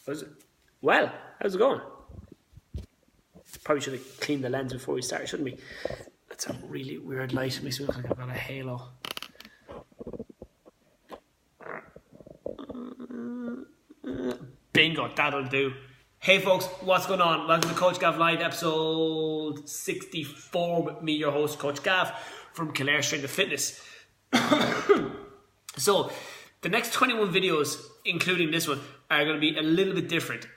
Was it? Well, how's it going? Probably should have cleaned the lens before we started, shouldn't we? That's a really weird light. It makes me look like I've got a halo. Bingo, that'll do. Hey folks, what's going on? Welcome to Coach Gav Live, episode 64 with me, your host, Coach Gav from Kildare Strength and Fitness. So, the next 21 videos, including this one, are going to be a little bit different.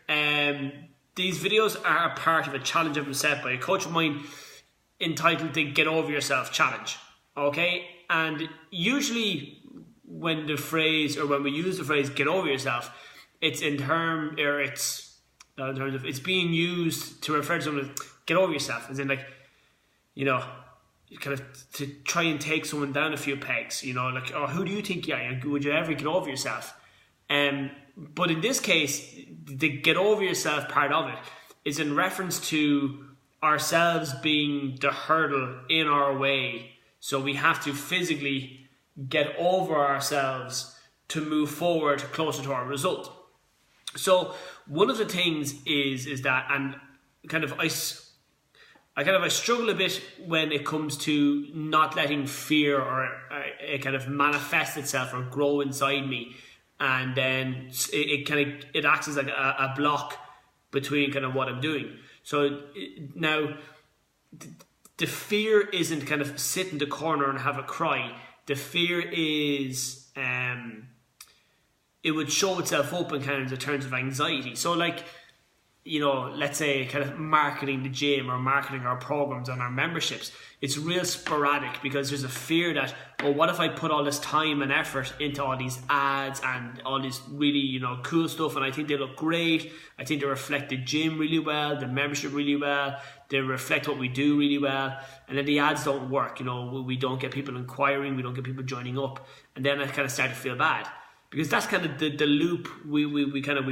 These videos are a part of a challenge I've been set by a coach of mine entitled the Get Over Yourself Challenge. Okay? And usually when we use the phrase get over yourself, it's it's being used to refer to someone as get over yourself, as in like, you know, kind of to try and take someone down a few pegs, you know, like, oh, who do you think you are? Would you ever get over yourself? But in this case, the get over yourself part of it is in reference to ourselves being the hurdle in our way. So we have to physically get over ourselves to move forward closer to our result. So one of the things is that, and I struggle a bit when it comes to not letting fear or it kind of manifest itself or grow inside me, and then it acts as like a block between kind of what I'm doing. So now the fear isn't kind of sit in the corner and have a cry. The fear is it would show itself up in kind of the terms of anxiety. So like, you know, let's say kind of marketing the gym or marketing our programs and our memberships, it's real sporadic because there's a fear that, oh, what if I put all this time and effort into all these ads and all this really, you know, cool stuff, and I think they look great, I think they reflect the gym really well, the membership really well, they reflect what we do really well, and then the ads don't work, you know, we don't get people inquiring, we don't get people joining up, and then I kind of start to feel bad. Because that's kind of the loop we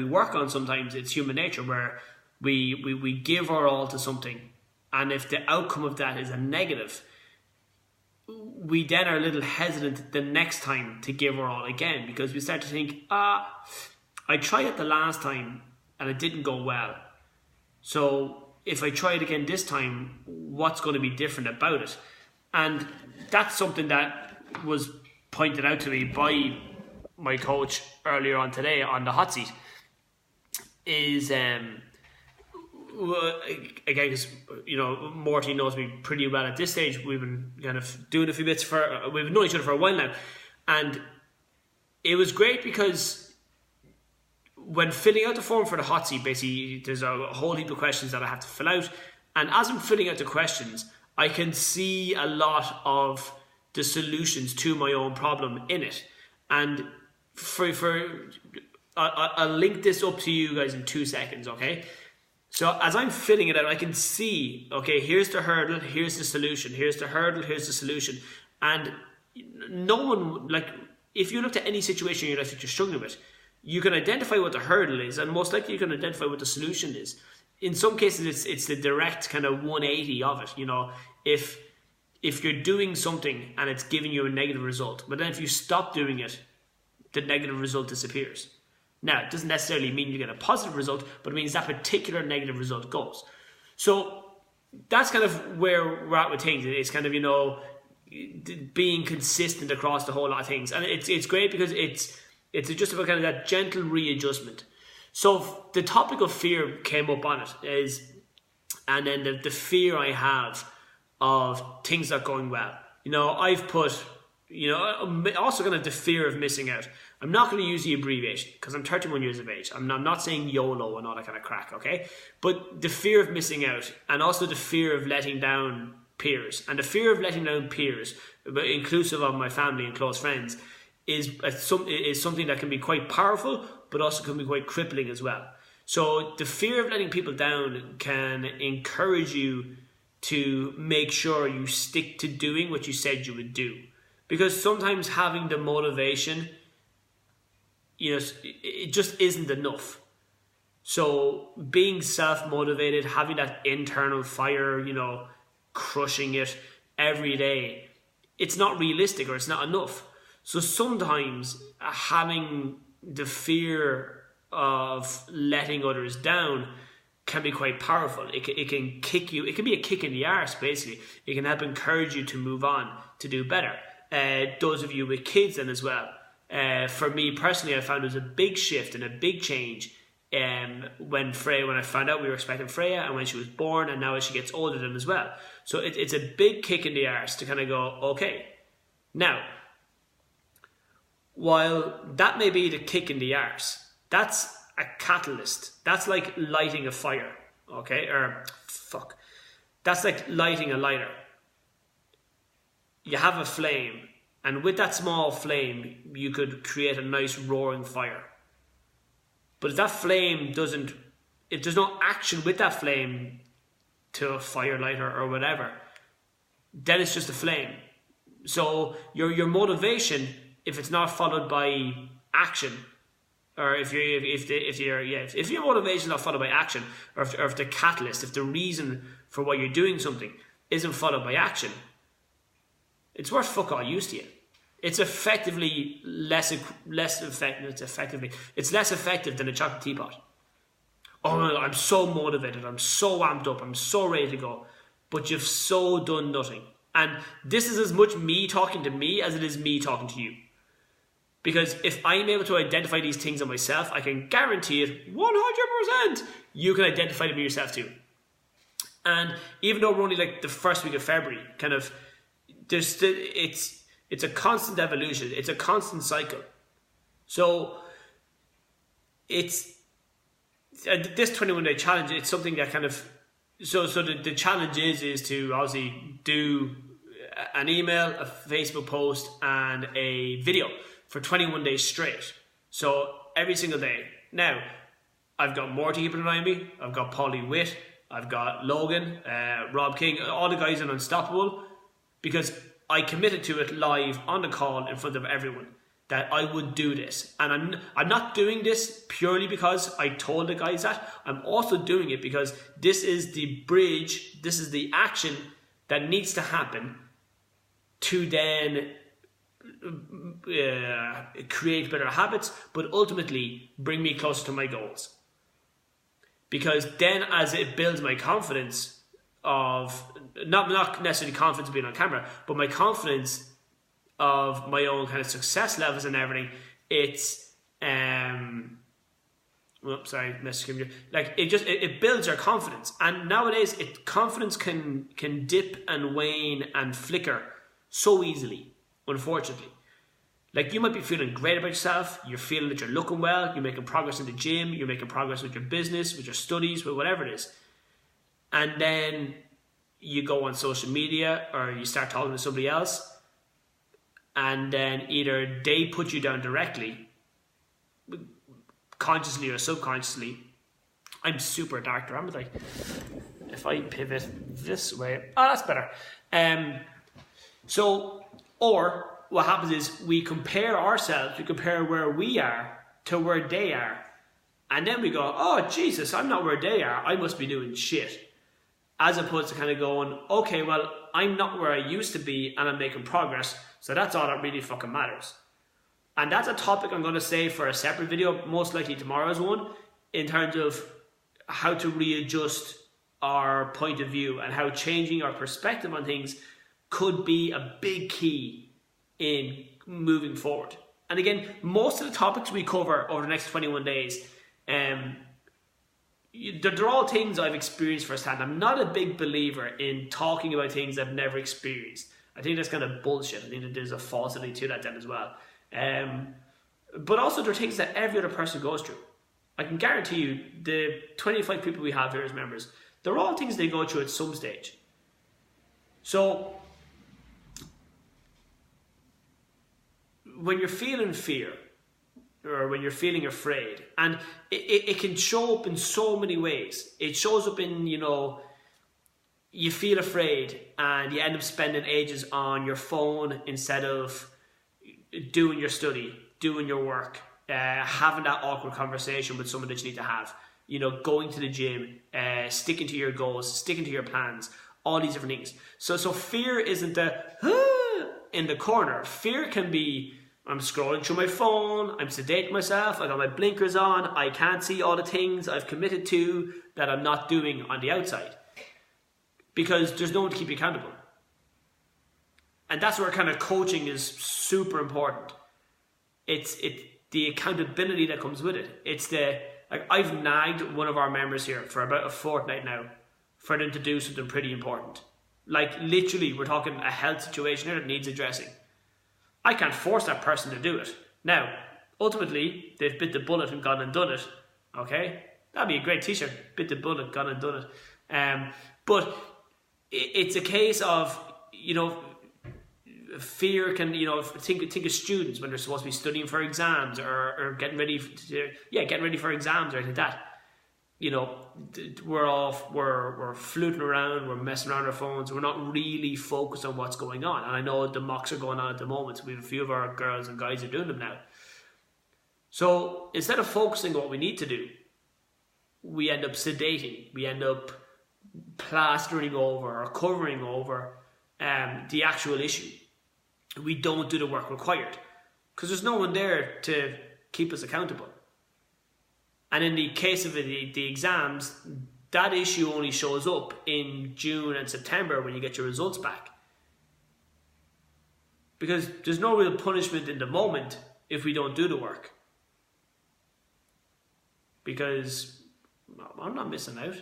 work on sometimes. It's human nature where we give our all to something, and if the outcome of that is a negative, we then are a little hesitant the next time to give our all again, because we start to think, I tried it the last time and it didn't go well. So if I try it again this time, what's going to be different about it? And that's something that was pointed out to me by my coach earlier on today on the hot seat. Is again, because, you know, Morty knows me pretty well at this stage. We've been kind of doing a few bits we've known each other for a while now, and it was great because when filling out the form for the hot seat, basically there's a whole heap of questions that I have to fill out, and as I'm filling out the questions, I can see a lot of the solutions to my own problem in it. And I'll link this up to you guys in 2 seconds, okay? So as I'm filling it out, I can see, okay, here's the hurdle, here's the solution, here's the hurdle, here's the solution. And no one, like, if you looked at any situation in your life that you're struggling with, you can identify what the hurdle is, and most likely you can identify what the solution is. In some cases, it's the direct kind of 180 of it, you know. If you're doing something and it's giving you a negative result, but then if you stop doing it, the negative result disappears. Now, it doesn't necessarily mean you get a positive result, but it means that particular negative result goes. So that's kind of where we're at with things. It's kind of, you know, being consistent across the whole lot of things. And it's great because it's just about kind of that gentle readjustment. So the topic of fear came up on it, and then the fear I have of things not going well. You know, I've put, you know, also kind of the fear of missing out. I'm not going to use the abbreviation because I'm 31 years of age. I'm not saying YOLO and all that kind of crack, okay? But the fear of missing out, and also the fear of letting down peers. And the fear of letting down peers, inclusive of my family and close friends, is something that can be quite powerful, but also can be quite crippling as well. So the fear of letting people down can encourage you to make sure you stick to doing what you said you would do. Because sometimes having the motivation, you know, it just isn't enough. So being self-motivated, having that internal fire, you know, crushing it every day, it's not realistic or it's not enough. So sometimes having the fear of letting others down can be quite powerful. It can kick you. It can be a kick in the arse, basically. It can help encourage you to move on, to do better. Those of you with kids then as well. For me personally, I found it was a big shift and a big change when I found out we were expecting Freya, and when she was born, and now as she gets older then as well. So it's a big kick in the arse to kind of go, okay, now, while that may be the kick in the arse, that's a catalyst. That's like lighting a fire, okay? That's like lighting a lighter. You have a flame, and with that small flame, you could create a nice roaring fire. But if that flame if there's no action with that flame to a fire lighter or whatever, then it's just a flame. So your motivation, if it's not followed by action, or if your motivation is not followed by action, or if the catalyst, if the reason for why you're doing something isn't followed by action, it's worth fuck all use to you. It's effectively less effective than a chocolate teapot. Oh no, I'm so motivated, I'm so amped up, I'm so ready to go, but you've so done nothing. And this is as much me talking to me as it is me talking to you. Because if I'm able to identify these things on myself, I can guarantee it 100% you can identify them yourself too. And even though we're only like the first week of February, kind of, there's still, it's a constant evolution. It's a constant cycle. So it's this 21-day challenge. It's something that kind of the challenge is to obviously do an email, a Facebook post, and a video for 21 days straight. So every single day. Now, I've got more to keep an eye on me. I've got Paulie Witt. I've got Logan, Rob King, all the guys in Unstoppable, because I committed to it live on the call in front of everyone that I would do this. And I'm not doing this purely because I told the guys that. I'm also doing it because this is the bridge, this is the action that needs to happen to then create better habits, but ultimately bring me closer to my goals. Because then as it builds my confidence of, not necessarily confidence of being on camera, but my confidence of my own kind of success levels and everything, it's like it builds our confidence. And nowadays confidence can dip and wane and flicker so easily, unfortunately. Like, you might be feeling great about yourself, you're feeling that you're looking well, you're making progress in the gym, you're making progress with your business, with your studies, with whatever it is. And then you go on social media or you start talking to somebody else, and then either they put you down directly, consciously or subconsciously. I'm super dark there, I'm like, if I pivot this way, oh, that's better. Or what happens is we compare ourselves, we compare where we are to where they are. And then we go, oh, Jesus, I'm not where they are. I must be doing shit. As opposed to kind of going, okay, well, I'm not where I used to be and I'm making progress. So that's all that really fucking matters. And that's a topic I'm going to say for a separate video, most likely tomorrow's one, in terms of how to readjust our point of view and how changing our perspective on things could be a big key in moving forward. And again, most of the topics we cover over the next 21 days, they're all things I've experienced firsthand. I'm not a big believer in talking about things I've never experienced. I think that's kind of bullshit. I think that there's a falsity to that then as well. But also there are things that every other person goes through. I can guarantee you the 25 people we have here as members, they're all things they go through at some stage. So when you're feeling fear, or when you're feeling afraid, and it can show up in so many ways. It shows up in, you feel afraid and you end up spending ages on your phone instead of doing your study, doing your work, having that awkward conversation with someone that you need to have, going to the gym, sticking to your goals, sticking to your plans, all these different things. So fear isn't the in the corner. Fear can be I'm scrolling through my phone, I'm sedating myself, I got my blinkers on, I can't see all the things I've committed to that I'm not doing on the outside. Because there's no one to keep you accountable. And that's where kind of coaching is super important. It's the accountability that comes with it. It's I've nagged one of our members here for about a fortnight now for them to do something pretty important. Like literally, we're talking a health situation here that needs addressing. I can't force that person to do it. Now, ultimately, they've bit the bullet and gone and done it. Okay? That'd be a great t-shirt. Bit the bullet, gone and done it. But it's a case of, fear can, think of students when they're supposed to be studying for exams or getting ready for exams or anything like that. We're fluting around, we're messing around our phones, we're not really focused on what's going on. And I know the mocks are going on at the moment, so we have a few of our girls and guys are doing them now. So instead of focusing on what we need to do, we end up sedating, we end up plastering over or covering over the actual issue. We don't do the work required because there's no one there to keep us accountable. And in the case of the exams, that issue only shows up in June and September when you get your results back. Because there's no real punishment in the moment if we don't do the work. Because I'm not missing out.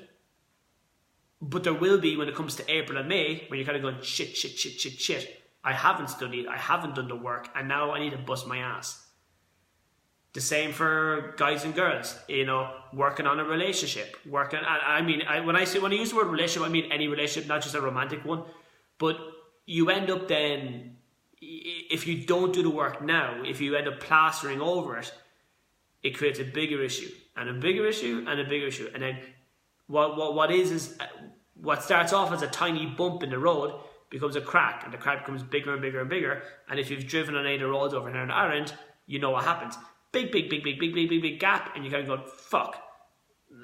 But there will be when it comes to April and May, when you're kind of going, shit. I haven't studied, I haven't done the work, and now I need to bust my ass. The same for guys and girls, working on a relationship. When I use the word relationship, I mean any relationship, not just a romantic one. But you end up then, if you don't do the work now, if you end up plastering over it, it creates a bigger issue, and a bigger issue, and a bigger issue. And then what starts off as a tiny bump in the road becomes a crack, and the crack becomes bigger and bigger and bigger. And if you've driven on any of the roads over here in Ireland, you know what happens. Big gap, and you kind of go, fuck,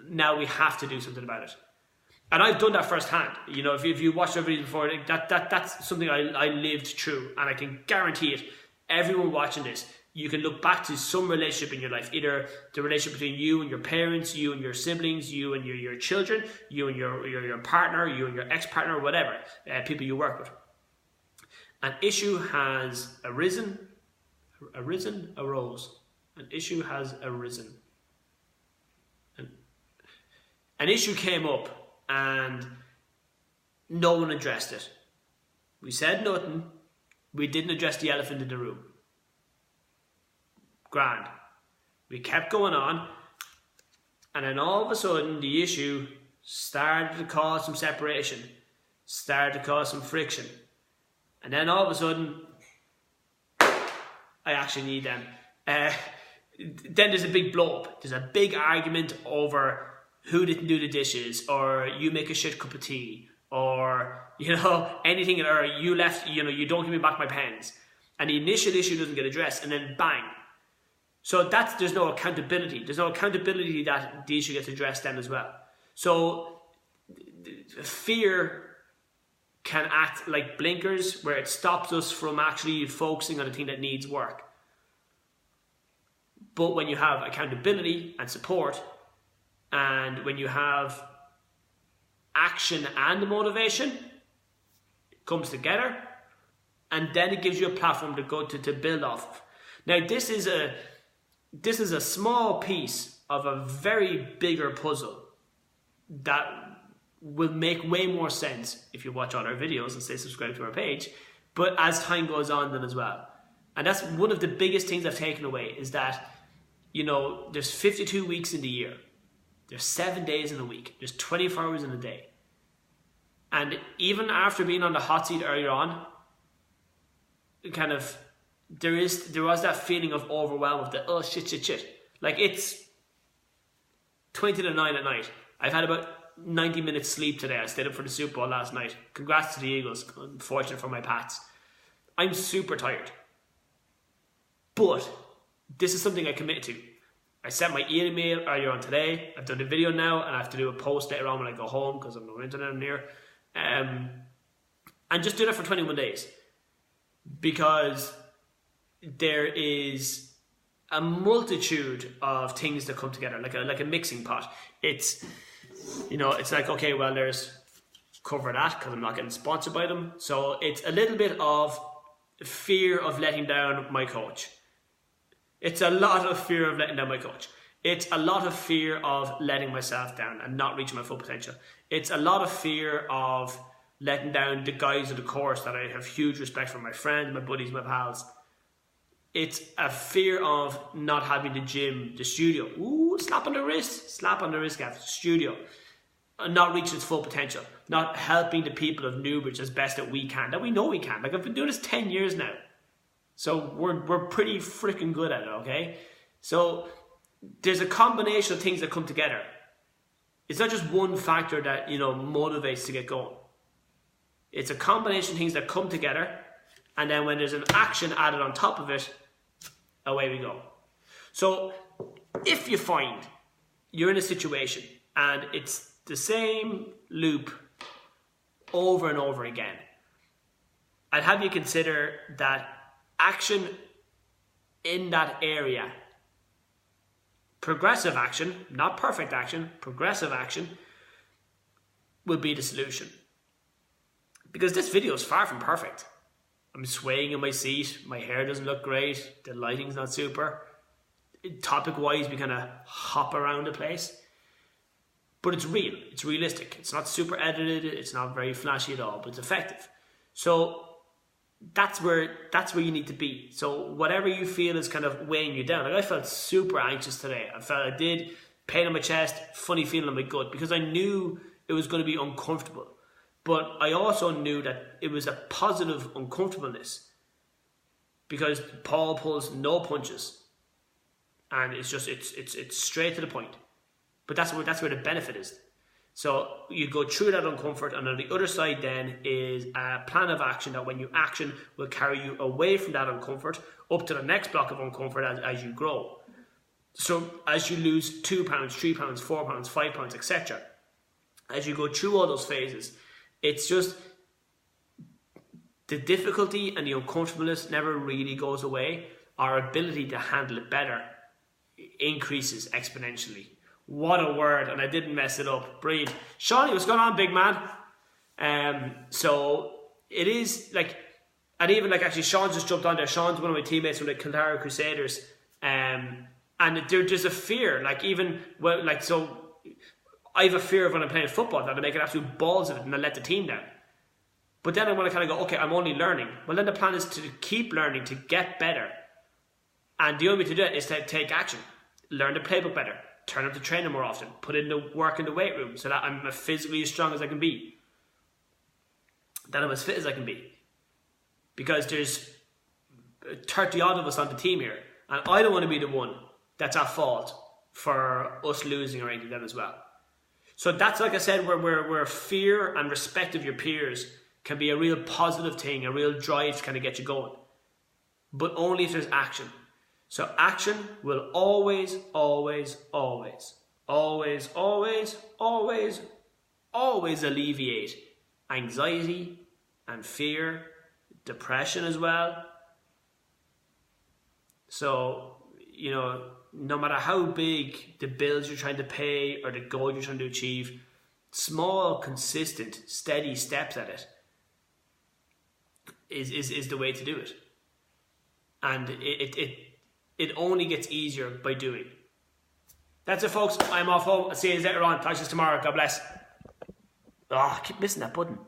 now we have to do something about it. And I've done that firsthand. If you watched our videos before, that's something I lived through, and I can guarantee it. Everyone watching this, you can look back to some relationship in your life, either the relationship between you and your parents, you and your siblings, you and your children, you and your partner, you and your ex-partner, whatever, people you work with. An issue has arose. An issue has arisen. An issue came up and no one addressed it. We said nothing. We didn't address the elephant in the room. Grand. We kept going on, and then all of a sudden the issue started to cause some separation, started to cause some friction, and then all of a sudden I actually need them. Then there's a big blow up. There's a big argument over who didn't do the dishes, or you make a shit cup of tea, or anything, or you left, you don't give me back my pens, and the initial issue doesn't get addressed, and then bang. So there's no accountability. There's no accountability that the issue gets addressed then as well. So fear can act like blinkers, where it stops us from actually focusing on the thing that needs work. But when you have accountability and support, and when you have action and motivation, it comes together, and then it gives you a platform to go to build off of. Now this is a small piece of a very bigger puzzle that will make way more sense if you watch all our videos and stay subscribed to our page, but as time goes on then as well. And that's one of the biggest things I've taken away, is that there's 52 weeks in the year. There's 7 days in a week. There's 24 hours in a day. And even after being on the hot seat earlier on, there was that feeling of overwhelm, of the, oh shit. Like, it's 20 to 9 at night. I've had about 90 minutes sleep today. I stayed up for the Super Bowl last night. Congrats to the Eagles. Unfortunate for my Pats. I'm super tired. But this is something I committed to. I sent my email earlier on today. I've done the video now, and I have to do a post later on when I go home because I'm no internet near. And just do that for 21 days. Because there is a multitude of things that come together, like a mixing pot. It's, it's like, okay, well, there's cover that because I'm not getting sponsored by them. So it's a little bit of fear of letting down my coach. It's a lot of fear of letting down my coach. It's a lot of fear of letting myself down and not reaching my full potential. It's a lot of fear of letting down the guys of the course that I have huge respect for, my friends, my buddies, my pals. It's a fear of not having the gym, the studio. Ooh, slap on the wrist, Gav, studio. Not reaching its full potential. Not helping the people of Newbridge as best that we can, that we know we can. Like, I've been doing this 10 years now. So we're pretty freaking good at it, okay? So there's a combination of things that come together. It's not just one factor that, motivates to get going. It's a combination of things that come together, and then when there's an action added on top of it, away we go. So if you find you're in a situation and it's the same loop over and over again, I'd have you consider that action in that area, progressive action, not perfect action, progressive action, will be the solution. Because this video is far from perfect. I'm swaying in my seat, my hair doesn't look great, the lighting's not super. Topic-wise, we kind of hop around the place. But it's real, it's realistic. It's not super edited, it's not very flashy at all, but it's effective. So that's where you need to be. So whatever you feel is kind of weighing you down. Like, I felt super anxious today. I did, pain in my chest, funny feeling in my gut, because I knew it was going to be uncomfortable. But I also knew that it was a positive uncomfortableness, because Paul pulls no punches, and it's straight to the point. But that's where the benefit is. So you go through that uncomfort, and on the other side then is a plan of action that when you action will carry you away from that uncomfort up to the next block of uncomfort as you grow. So as you lose 2 pounds, 3 pounds, 4 pounds, 5 pounds, etc., as you go through all those phases, it's just the difficulty and the uncomfortableness never really goes away. Our ability to handle it better increases exponentially. What a word, and I didn't mess it up. Brilliant. Shawnee, what's going on, big man? So it is like, and even like actually Sean just jumped on there. Sean's one of my teammates from the Kildare Crusaders. And there's a fear, like even, well, like, so I have a fear of when I'm playing football that I make an absolute balls of it and I let the team down. But then I want to kind of go, okay, I'm only learning. Well, then the plan is to keep learning, to get better. And the only way to do it is to take action. Learn the playbook better. Turn up the training more often. Put in the work in the weight room so that I'm physically as strong as I can be. That I'm as fit as I can be. Because there's 30 odd of us on the team here. And I don't want to be the one that's at fault for us losing or anything then as well. So that's, like I said, where fear and respect of your peers can be a real positive thing, a real drive to kind of get you going. But only if there's action. So action will always, always, always, always, always, always, always alleviate anxiety and fear, depression as well. So, no matter how big the bills you're trying to pay or the goal you're trying to achieve, small, consistent, steady steps at it is the way to do it. And it only gets easier by doing. That's it, folks. I'm off home. I'll see you later on. Talk to you tomorrow. God bless. I keep missing that button.